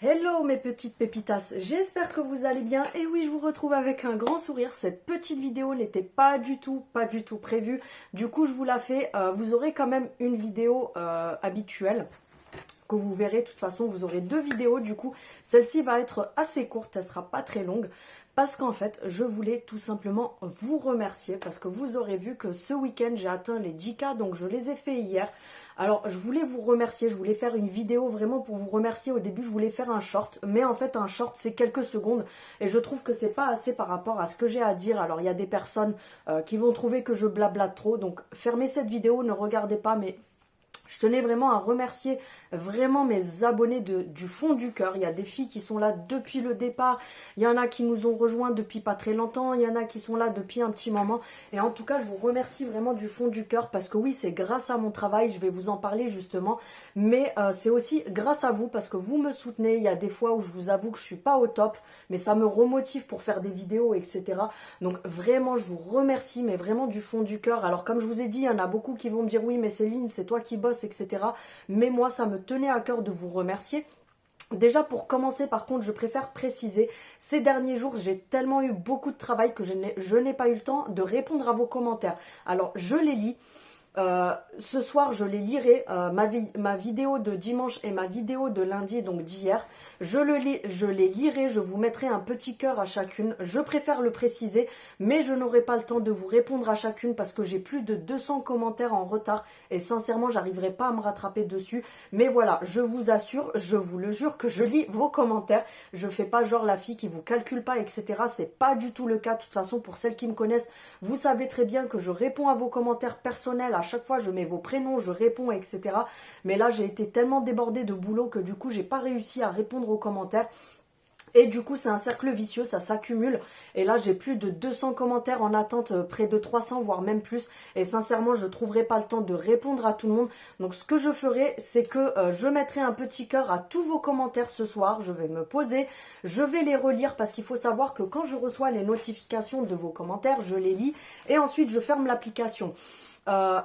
Hello mes petites pépitas, j'espère que vous allez bien et oui je vous retrouve avec un grand sourire. Cette petite vidéo n'était pas du tout prévue, du coup je vous la fais, vous aurez quand même une vidéo habituelle que vous verrez. De toute façon vous aurez deux vidéos, du coup celle-ci va être assez courte, elle sera pas très longue. Parce qu'en fait, je voulais tout simplement vous remercier parce que vous aurez vu que ce week-end, j'ai atteint les 10K, donc je les ai fait hier. Alors, je voulais vous remercier, je voulais faire une vidéo vraiment pour vous remercier. Au début, je voulais faire un short, mais en fait, un short, c'est quelques secondes. Et je trouve que c'est pas assez par rapport à ce que j'ai à dire. Alors, il y a des personnes qui vont trouver que je blablate trop. Donc, fermez cette vidéo, ne regardez pas, mais je tenais vraiment à remercier vraiment mes abonnés du fond du cœur. Il y a des filles qui sont là depuis le départ. Il y en a qui nous ont rejoints depuis pas très longtemps. Il y en a qui sont là depuis un petit moment. Et en tout cas, je vous remercie vraiment du fond du cœur parce que oui, c'est grâce à mon travail. Je vais vous en parler justement. Mais c'est aussi grâce à vous parce que vous me soutenez. Il y a des fois où je vous avoue que je suis pas au top. Mais ça me remotive pour faire des vidéos, etc. Donc vraiment, je vous remercie, mais vraiment du fond du cœur. Alors comme je vous ai dit, il y en a beaucoup qui vont me dire oui, mais Céline, c'est toi qui bosses, etc. Mais moi, ça me tenait à cœur de vous remercier. Déjà pour commencer, par contre, je préfère préciser, ces derniers jours, j'ai tellement eu beaucoup de travail que je n'ai pas eu le temps de répondre à vos commentaires. Alors, je les lis. Ce soir, je les lirai, ma vidéo de dimanche et ma vidéo de lundi, donc d'hier. Je les lirai, je vous mettrai un petit cœur à chacune. Je préfère le préciser, mais je n'aurai pas le temps de vous répondre à chacune parce que j'ai plus de 200 commentaires en retard. Et sincèrement, j'arriverai pas à me rattraper dessus. Mais voilà, je vous assure, je vous le jure que je lis vos commentaires. Je fais pas genre la fille qui vous calcule pas, etc. C'est pas du tout le cas. De toute façon, pour celles qui me connaissent, vous savez très bien que je réponds à vos commentaires personnels. À chaque fois, je mets vos prénoms, je réponds, etc. Mais là, j'ai été tellement débordée de boulot que du coup, j'ai pas réussi à répondre aux commentaires. Et du coup, c'est un cercle vicieux, ça s'accumule. Et là, j'ai plus de 200 commentaires en attente, près de 300, voire même plus. Et sincèrement, je ne trouverai pas le temps de répondre à tout le monde. Donc, ce que je ferai, c'est que je mettrai un petit cœur à tous vos commentaires ce soir. Je vais me poser, je vais les relire parce qu'il faut savoir que quand je reçois les notifications de vos commentaires, je les lis et ensuite, je ferme l'application.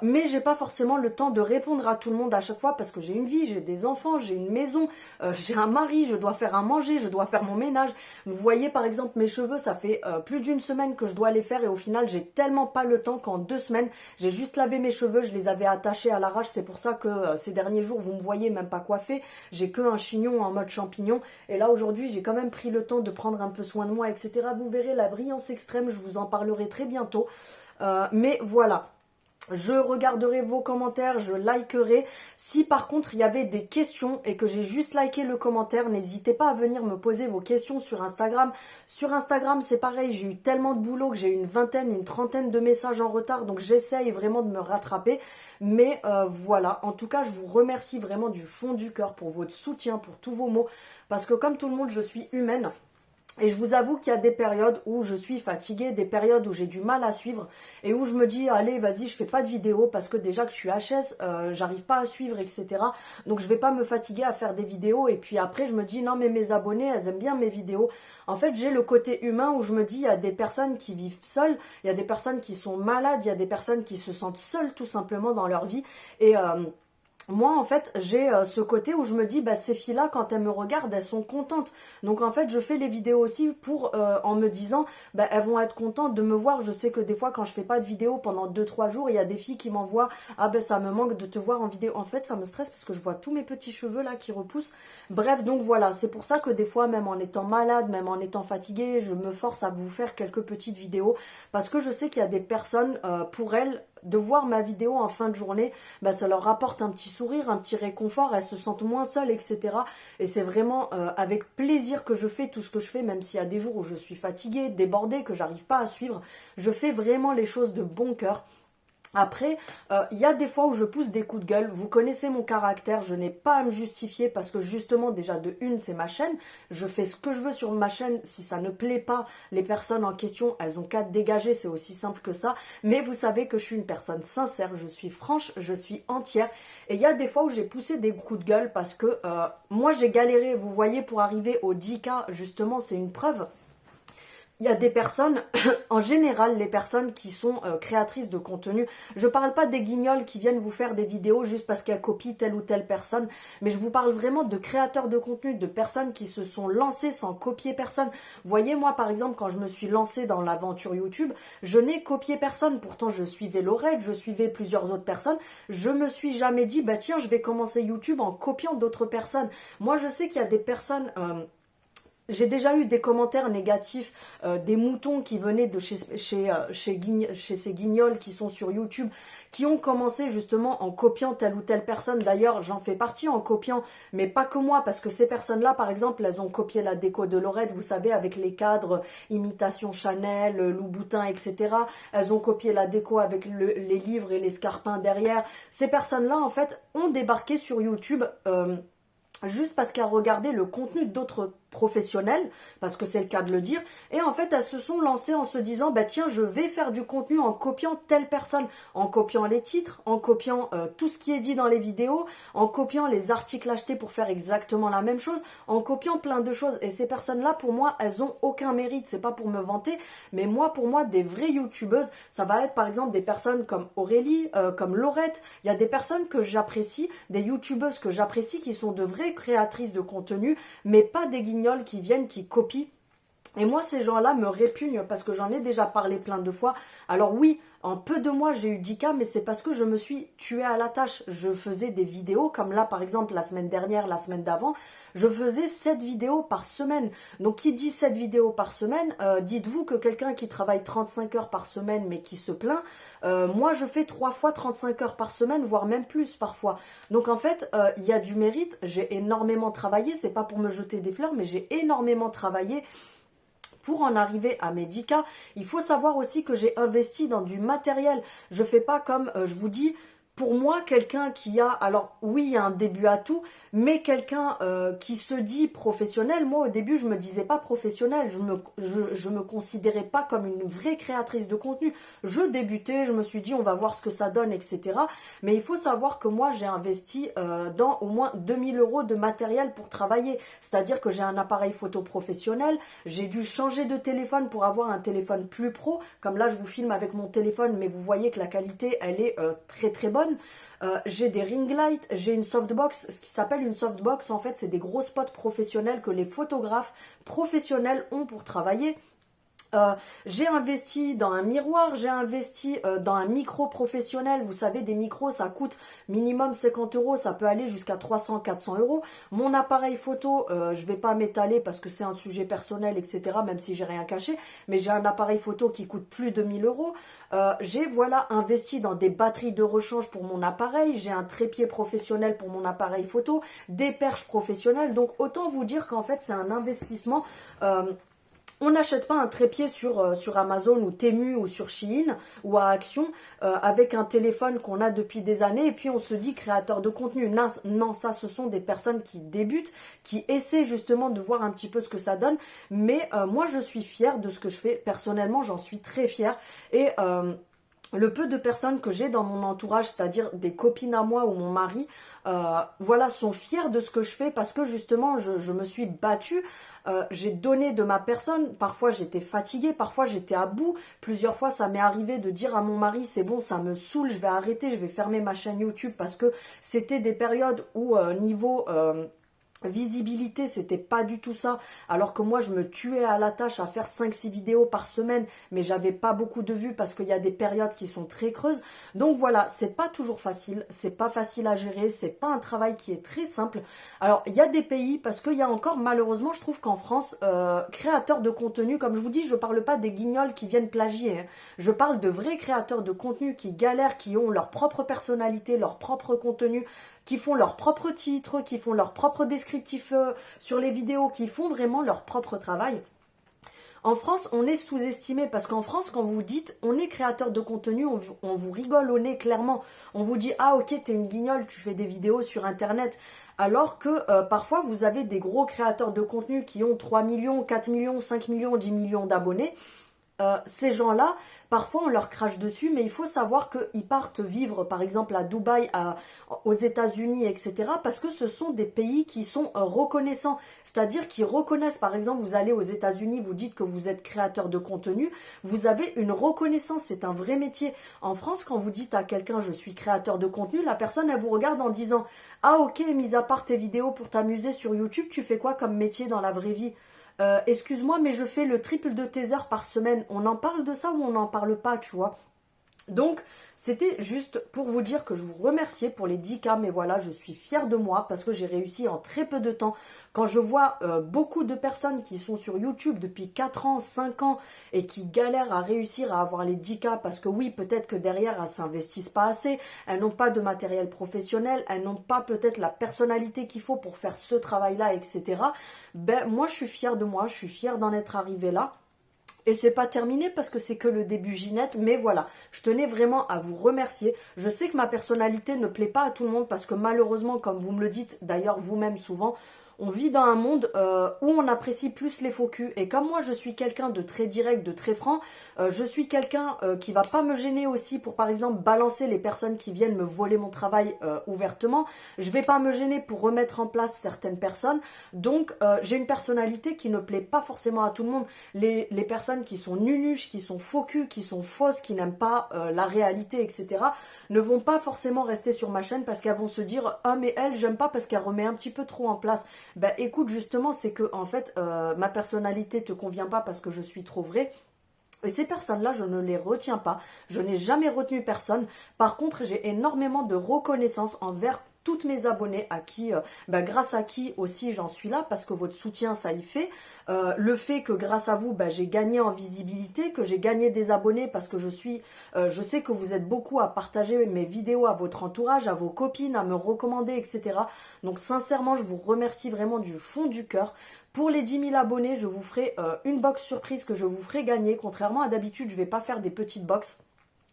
Mais j'ai pas forcément le temps de répondre à tout le monde à chaque fois parce que j'ai une vie, j'ai des enfants, j'ai une maison, j'ai un mari, je dois faire à manger, je dois faire mon ménage. Vous voyez par exemple mes cheveux, ça fait plus d'une semaine que je dois les faire et au final j'ai tellement pas le temps qu'en 2 semaines j'ai juste lavé mes cheveux, je les avais attachés à l'arrache. C'est pour ça que ces derniers jours vous me voyez même pas coiffée, j'ai que un chignon en mode champignon et là aujourd'hui j'ai quand même pris le temps de prendre un peu soin de moi, etc. Vous verrez la brillance extrême, je vous en parlerai très bientôt. Mais voilà. Je regarderai vos commentaires, je likerai. Si par contre il y avait des questions et que j'ai juste liké le commentaire, n'hésitez pas à venir me poser vos questions sur Instagram. Sur Instagram c'est pareil, j'ai eu tellement de boulot que j'ai eu une vingtaine, une trentaine de messages en retard. Donc j'essaye vraiment de me rattraper. Mais voilà, en tout cas je vous remercie vraiment du fond du cœur pour votre soutien, pour tous vos mots. Parce que comme tout le monde, je suis humaine. Et je vous avoue qu'il y a des périodes où je suis fatiguée, des périodes où j'ai du mal à suivre et où je me dis allez vas-y je fais pas de vidéo parce que déjà que je suis HS, j'arrive pas à suivre, etc. Donc je vais pas me fatiguer à faire des vidéos et puis après je me dis non mais mes abonnés elles aiment bien mes vidéos. En fait j'ai le côté humain où je me dis il y a des personnes qui vivent seules, il y a des personnes qui sont malades, il y a des personnes qui se sentent seules tout simplement dans leur vie et moi, en fait, j'ai ce côté où je me dis, bah, ces filles-là, quand elles me regardent, elles sont contentes. Donc, en fait, je fais les vidéos aussi pour, en me disant, bah, elles vont être contentes de me voir. Je sais que des fois, quand je fais pas de vidéo pendant 2-3 jours, il y a des filles qui m'envoient, ah ben, ça me manque de te voir en vidéo. En fait, ça me stresse parce que je vois tous mes petits cheveux là qui repoussent. Bref, donc voilà, c'est pour ça que des fois, même en étant malade, même en étant fatiguée, je me force à vous faire quelques petites vidéos parce que je sais qu'il y a des personnes, pour elles, de voir ma vidéo en fin de journée, bah, ça leur apporte un petit sourire, un petit réconfort, elles se sentent moins seules, etc. Et c'est vraiment avec plaisir que je fais tout ce que je fais, même s'il y a des jours où je suis fatiguée, débordée, que j'arrive pas à suivre. Je fais vraiment les choses de bon cœur. Après, il y a des fois où je pousse des coups de gueule. Vous connaissez mon caractère, je n'ai pas à me justifier parce que justement, déjà de une, c'est ma chaîne. Je fais ce que je veux sur ma chaîne. Si ça ne plaît pas, les personnes en question, elles ont qu'à dégager. C'est aussi simple que ça. Mais vous savez que je suis une personne sincère, je suis franche, je suis entière. Et il y a des fois où j'ai poussé des coups de gueule parce que moi, j'ai galéré. Vous voyez, pour arriver au 10K, justement, c'est une preuve Il y a des personnes, en général, les personnes qui sont créatrices de contenu, je ne parle pas des guignols qui viennent vous faire des vidéos juste parce qu'elles copient telle ou telle personne, mais je vous parle vraiment de créateurs de contenu, de personnes qui se sont lancées sans copier personne. Vous voyez, moi, par exemple, quand je me suis lancée dans l'aventure YouTube, je n'ai copié personne. Pourtant, je suivais Laurette, je suivais plusieurs autres personnes. Je me suis jamais dit, bah tiens, je vais commencer YouTube en copiant d'autres personnes. Moi, je sais qu'il y a des personnes... j'ai déjà eu des commentaires négatifs, des moutons qui venaient de chez ces guignols qui sont sur YouTube, qui ont commencé justement en copiant telle ou telle personne. D'ailleurs, j'en fais partie en copiant, mais pas que moi, parce que ces personnes-là, par exemple, elles ont copié la déco de Laurette, vous savez, avec les cadres, imitation Chanel, Louboutin, etc. Elles ont copié la déco avec les livres et les scarpins derrière. Ces personnes-là, en fait, ont débarqué sur YouTube juste parce qu'elles regardaient le contenu d'autres professionnels, parce que c'est le cas de le dire, et en fait elles se sont lancées en se disant, bah tiens, je vais faire du contenu en copiant telle personne, en copiant les titres, en copiant tout ce qui est dit dans les vidéos, en copiant les articles achetés pour faire exactement la même chose, en copiant plein de choses. Et ces personnes-là, pour moi, elles ont aucun mérite. C'est pas pour me vanter, mais moi, pour moi, des vraies youtubeuses, ça va être par exemple des personnes comme Aurélie, comme Laurette. Il y a des personnes que j'apprécie, des youtubeuses que j'apprécie, qui sont de vraies créatrices de contenu, mais pas des guignols qui viennent, qui copient. Et moi, ces gens-là me répugnent parce que j'en ai déjà parlé plein de fois. Alors oui, en peu de mois, j'ai eu 10 cas, mais c'est parce que je me suis tuée à la tâche. Je faisais des vidéos, comme là, par exemple, la semaine dernière, la semaine d'avant, je faisais 7 vidéos par semaine. Donc, qui dit 7 vidéos par semaine, dites-vous que quelqu'un qui travaille 35 heures par semaine, mais qui se plaint, moi, je fais 3 fois 35 heures par semaine, voire même plus parfois. Donc, en fait, il y a du mérite. J'ai énormément travaillé. C'est pas pour me jeter des fleurs, mais j'ai énormément travaillé pour en arriver à mes 10 cas. Il faut savoir aussi que j'ai investi dans du matériel. Je ne fais pas comme, je vous dis, pour moi, quelqu'un qui a, alors oui, il y a un début à tout, mais quelqu'un qui se dit professionnel, moi au début, je ne me disais pas professionnel, je me considérais pas comme une vraie créatrice de contenu. Je débutais, je me suis dit, on va voir ce que ça donne, etc. Mais il faut savoir que moi, j'ai investi dans au moins 2000 € de matériel pour travailler. C'est-à-dire que j'ai un appareil photo professionnel, j'ai dû changer de téléphone pour avoir un téléphone plus pro. Comme là, je vous filme avec mon téléphone, mais vous voyez que la qualité, elle est très très bonne. J'ai des ring lights, j'ai une softbox. Ce qui s'appelle une softbox, en fait, c'est des gros spots professionnels que les photographes professionnels ont pour travailler. J'ai investi dans un miroir, j'ai investi dans un micro professionnel. Vous savez, des micros, ça coûte minimum 50 €, ça peut aller jusqu'à 300-400 €. Mon appareil photo, je vais pas m'étaler parce que c'est un sujet personnel, etc., même si j'ai rien caché, mais j'ai un appareil photo qui coûte plus de 1000 €. J'ai voilà investi dans des batteries de rechange pour mon appareil, j'ai un trépied professionnel pour mon appareil photo, des perches professionnelles. Donc autant vous dire qu'en fait c'est un investissement. On n'achète pas un trépied sur Amazon ou Temu ou sur Shein ou à Action avec un téléphone qu'on a depuis des années et puis on se dit créateur de contenu. Non, non, ça ce sont des personnes qui débutent, qui essaient justement de voir un petit peu ce que ça donne. Mais moi je suis fière de ce que je fais. Personnellement, j'en suis très fière. Et le peu de personnes que j'ai dans mon entourage, c'est-à-dire des copines à moi ou mon mari, voilà, sont fiers de ce que je fais parce que justement, je me suis battue, j'ai donné de ma personne. Parfois, j'étais fatiguée, parfois, j'étais à bout. Plusieurs fois, ça m'est arrivé de dire à mon mari, c'est bon, ça me saoule, je vais arrêter, je vais fermer ma chaîne YouTube parce que c'était des périodes où niveau... visibilité, c'était pas du tout ça, alors que moi je me tuais à la tâche à faire 5-6 vidéos par semaine, mais j'avais pas beaucoup de vues parce qu'il y a des périodes qui sont très creuses. Donc voilà, c'est pas toujours facile, c'est pas facile à gérer, c'est pas un travail qui est très simple. Alors il y a des pays, parce qu'il y a encore, malheureusement je trouve qu'en France, créateurs de contenu, comme je vous dis, je parle pas des guignols qui viennent plagier, hein. Je parle de vrais créateurs de contenu qui galèrent, qui ont leur propre personnalité, leur propre contenu, qui font leurs propres titres, qui font leurs propres descriptifs sur les vidéos, qui font vraiment leur propre travail. En France, on est sous-estimé parce qu'en France, quand vous dites on est créateur de contenu, on vous rigole au nez clairement. On vous dit ah ok, t'es une guignole, tu fais des vidéos sur internet. Alors que parfois vous avez des gros créateurs de contenu qui ont 3 millions, 4 millions, 5 millions, 10 millions d'abonnés. ces gens-là, parfois on leur crache dessus, mais il faut savoir qu'ils partent vivre, par exemple à Dubaï, aux États-Unis, etc., parce que ce sont des pays qui sont reconnaissants, c'est-à-dire qu'ils reconnaissent, par exemple, vous allez aux États-Unis, vous dites que vous êtes créateur de contenu, vous avez une reconnaissance, c'est un vrai métier. En France, quand vous dites à quelqu'un je suis créateur de contenu, la personne elle vous regarde en disant ah ok, mis à part tes vidéos pour t'amuser sur YouTube, tu fais quoi comme métier dans la vraie vie? Excuse-moi, mais je fais le triple de tes heures par semaine. On en parle de ça ou on n'en parle pas, tu vois? Donc, c'était juste pour vous dire que je vous remerciais pour les 10K, mais voilà, je suis fière de moi parce que j'ai réussi en très peu de temps. Quand je vois beaucoup de personnes qui sont sur YouTube depuis 4 ans, 5 ans et qui galèrent à réussir à avoir les 10K parce que oui, peut-être que derrière, elles s'investissent pas assez, elles n'ont pas de matériel professionnel, elles n'ont pas peut-être la personnalité qu'il faut pour faire ce travail-là, etc. Ben, moi, je suis fière de moi, je suis fière d'en être arrivée là. Et c'est pas terminé parce que c'est que le début, Ginette, mais voilà, je tenais vraiment à vous remercier. Je sais que ma personnalité ne plaît pas à tout le monde parce que malheureusement, comme vous me le dites d'ailleurs vous-même souvent, on vit dans un monde où on apprécie plus les faux culs. Et comme moi, je suis quelqu'un de très direct, de très franc, je suis quelqu'un qui va pas me gêner aussi pour, par exemple, balancer les personnes qui viennent me voler mon travail ouvertement. Je vais pas me gêner pour remettre en place certaines personnes. Donc, j'ai une personnalité qui ne plaît pas forcément à tout le monde. Les personnes qui sont nunuches, qui sont faux culs, qui sont fausses, qui n'aiment pas la réalité, etc., ne vont pas forcément rester sur ma chaîne parce qu'elles vont se dire « Ah, mais elle, j'aime pas parce qu'elle remet un petit peu trop en place. » Ben écoute, justement, c'est que en fait, ma personnalité te convient pas parce que je suis trop vraie. Et ces personnes-là, je ne les retiens pas. Je n'ai jamais retenu personne. Par contre, j'ai énormément de reconnaissance envers toutes mes abonnés à qui, grâce à qui aussi j'en suis là, parce que votre soutien, ça y fait. Le fait que grâce à vous, j'ai gagné en visibilité, que j'ai gagné des abonnés parce que je sais que vous êtes beaucoup à partager mes vidéos à votre entourage, à vos copines, à me recommander, etc. Donc sincèrement, je vous remercie vraiment du fond du cœur. Pour les 10 000 abonnés, je vous ferai une box surprise que je vous ferai gagner. Contrairement à d'habitude, je ne vais pas faire des petites box.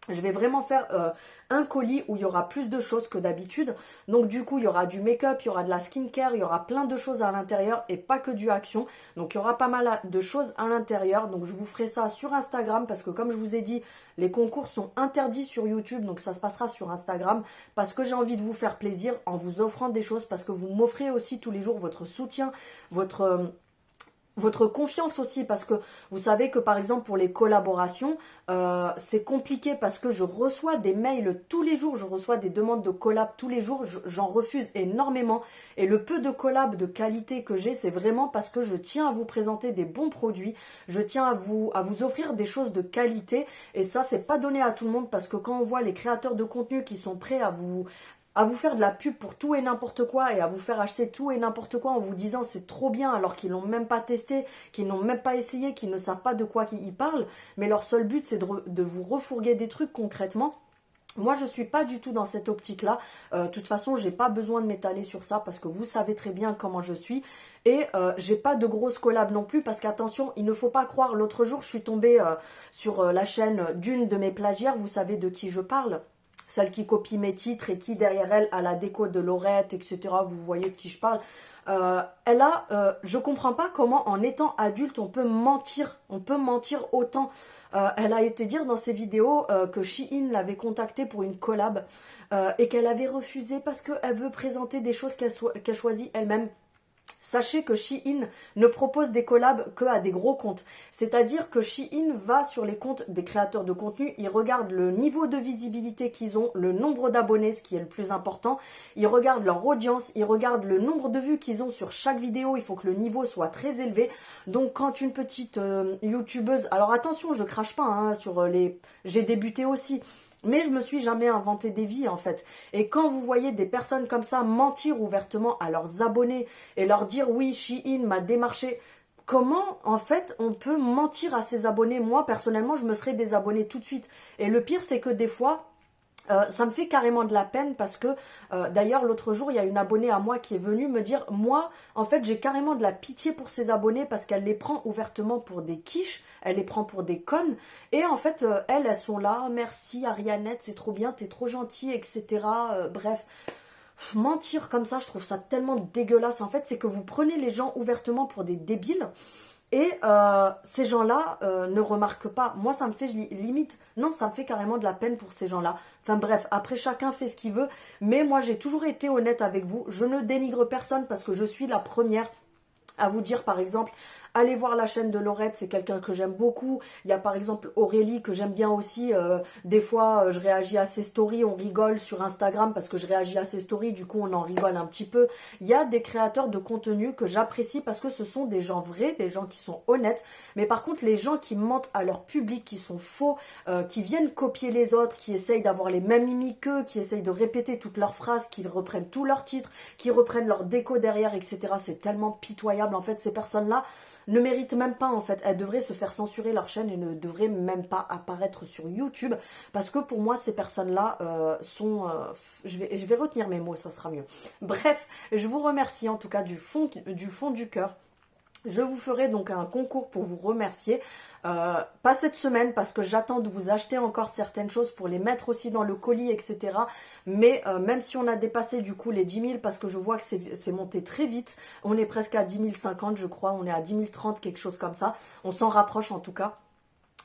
Je vais vraiment faire un colis où il y aura plus de choses que d'habitude. Donc du coup, il y aura du make-up, il y aura de la skincare, il y aura plein de choses à l'intérieur et pas que du action. Donc il y aura pas mal de choses à l'intérieur. Donc je vous ferai ça sur Instagram parce que comme je vous ai dit, les concours sont interdits sur YouTube. Donc ça se passera sur Instagram parce que j'ai envie de vous faire plaisir en vous offrant des choses parce que vous m'offrez aussi tous les jours votre soutien, votre confiance aussi, parce que vous savez que par exemple pour les collaborations, c'est compliqué parce que je reçois des mails tous les jours, je reçois des demandes de collab tous les jours, j'en refuse énormément. Et le peu de collab de qualité que j'ai, c'est vraiment parce que je tiens à vous présenter des bons produits, je tiens à vous offrir des choses de qualité. Et ça, c'est pas donné à tout le monde parce que quand on voit les créateurs de contenu qui sont prêts à vous faire de la pub pour tout et n'importe quoi et à vous faire acheter tout et n'importe quoi en vous disant c'est trop bien alors qu'ils l'ont même pas testé, qu'ils n'ont même pas essayé, qu'ils ne savent pas de quoi ils parlent, mais leur seul but c'est de vous refourguer des trucs concrètement. Moi, je suis pas du tout dans cette optique-là. De toute façon, j'ai pas besoin de m'étaler sur ça parce que vous savez très bien comment je suis. Et j'ai pas de grosses collabs non plus parce qu'attention, il ne faut pas croire. L'autre jour, je suis tombée sur la chaîne d'une de mes plagiaires. Vous savez de qui je parle? Celle qui copie mes titres et qui derrière elle a la déco de Laurette, etc. Vous voyez de qui je parle. Je comprends pas comment en étant adulte on peut mentir autant. Elle a été dire dans ses vidéos que Shein l'avait contactée pour une collab et qu'elle avait refusé parce qu'elle veut présenter des choses qu'elle choisit elle-même. Sachez que Shein ne propose des collabs que à des gros comptes. C'est-à-dire que Shein va sur les comptes des créateurs de contenu, ils regardent le niveau de visibilité qu'ils ont, le nombre d'abonnés, ce qui est le plus important. Ils regardent leur audience, ils regardent le nombre de vues qu'ils ont sur chaque vidéo. Il faut que le niveau soit très élevé. Donc quand une petite youtubeuse... Alors attention, je crache pas hein, sur les... J'ai débuté aussi. Mais je me suis jamais inventé des vies en fait. Et quand vous voyez des personnes comme ça mentir ouvertement à leurs abonnés et leur dire oui, Shein m'a démarché, comment en fait on peut mentir à ses abonnés? Moi personnellement je me serais désabonnée tout de suite. Et le pire c'est que des fois... ça me fait carrément de la peine parce que d'ailleurs l'autre jour il y a une abonnée à moi qui est venue me dire moi en fait j'ai carrément de la pitié pour ses abonnés parce qu'elle les prend ouvertement pour des quiches, elle les prend pour des connes et en fait elles sont là, merci Arianette c'est trop bien, t'es trop gentille etc. Bref, mentir comme ça je trouve ça tellement dégueulasse en fait, c'est que vous prenez les gens ouvertement pour des débiles. Et ces gens-là ne remarquent pas. Moi, ça me fait limite, non, ça me fait carrément de la peine pour ces gens-là. Enfin bref, après chacun fait ce qu'il veut. Mais moi, j'ai toujours été honnête avec vous. Je ne dénigre personne parce que je suis la première à vous dire par exemple, allez voir la chaîne de Laurette, c'est quelqu'un que j'aime beaucoup. Il y a par exemple Aurélie que j'aime bien aussi. Des fois, je réagis à ses stories, on rigole sur Instagram parce que je réagis à ses stories, du coup on en rigole un petit peu. Il y a des créateurs de contenu que j'apprécie parce que ce sont des gens vrais, des gens qui sont honnêtes. Mais par contre, les gens qui mentent à leur public, qui sont faux, qui viennent copier les autres, qui essayent d'avoir les mêmes mimiques qu'eux, qui essayent de répéter toutes leurs phrases, qui reprennent tous leurs titres, qui reprennent leur déco derrière, etc. C'est tellement pitoyable. En fait, ces personnes-là ne méritent même pas en fait. Elles devraient se faire censurer leur chaîne et ne devraient même pas apparaître sur YouTube parce que pour moi ces personnes-là sont... je vais retenir mes mots, ça sera mieux. Bref, je vous remercie en tout cas du fond du cœur. Je vous ferai donc un concours pour vous remercier. Pas cette semaine parce que j'attends de vous acheter encore certaines choses pour les mettre aussi dans le colis, etc. Mais même si on a dépassé du coup les 10 000 parce que je vois que c'est monté très vite. On est presque à 10 050 je crois. On est à 10 030 quelque chose comme ça. On s'en rapproche en tout cas.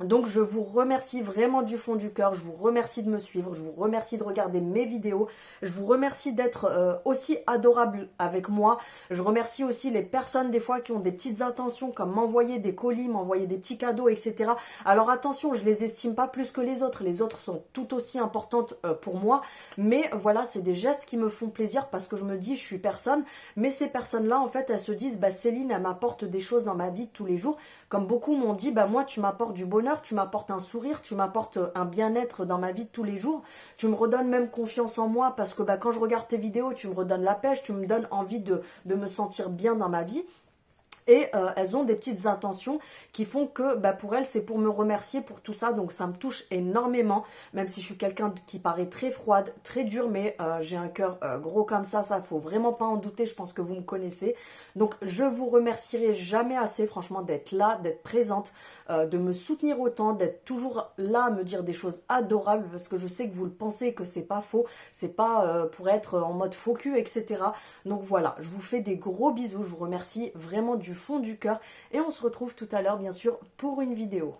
Donc je vous remercie vraiment du fond du cœur, je vous remercie de me suivre, je vous remercie de regarder mes vidéos, je vous remercie d'être aussi adorable avec moi, je remercie aussi les personnes des fois qui ont des petites intentions comme m'envoyer des colis, m'envoyer des petits cadeaux, etc. Alors attention, je les estime pas plus que les autres sont tout aussi importantes pour moi, mais voilà, c'est des gestes qui me font plaisir parce que je me dis je suis personne, mais ces personnes-là en fait elles se disent bah Céline elle m'apporte des choses dans ma vie de tous les jours, comme beaucoup m'ont dit bah moi tu m'apportes du bonheur, tu m'apportes un sourire, tu m'apportes un bien-être dans ma vie de tous les jours, tu me redonnes même confiance en moi parce que bah, quand je regarde tes vidéos, tu me redonnes la pêche, tu me donnes envie de me sentir bien dans ma vie. Et elles ont des petites intentions qui font que bah, pour elles, c'est pour me remercier pour tout ça. Donc ça me touche énormément, même si je suis quelqu'un qui paraît très froide, très dur, mais j'ai un cœur gros comme ça faut vraiment pas en douter, je pense que vous me connaissez. Donc je vous remercierai jamais assez, franchement, d'être là, d'être présente, de me soutenir autant, d'être toujours là à me dire des choses adorables, parce que je sais que vous le pensez, que c'est pas faux, c'est pas pour être en mode faux cul, etc. Donc voilà, je vous fais des gros bisous, je vous remercie vraiment du fond du cœur et on se retrouve tout à l'heure bien sûr pour une vidéo.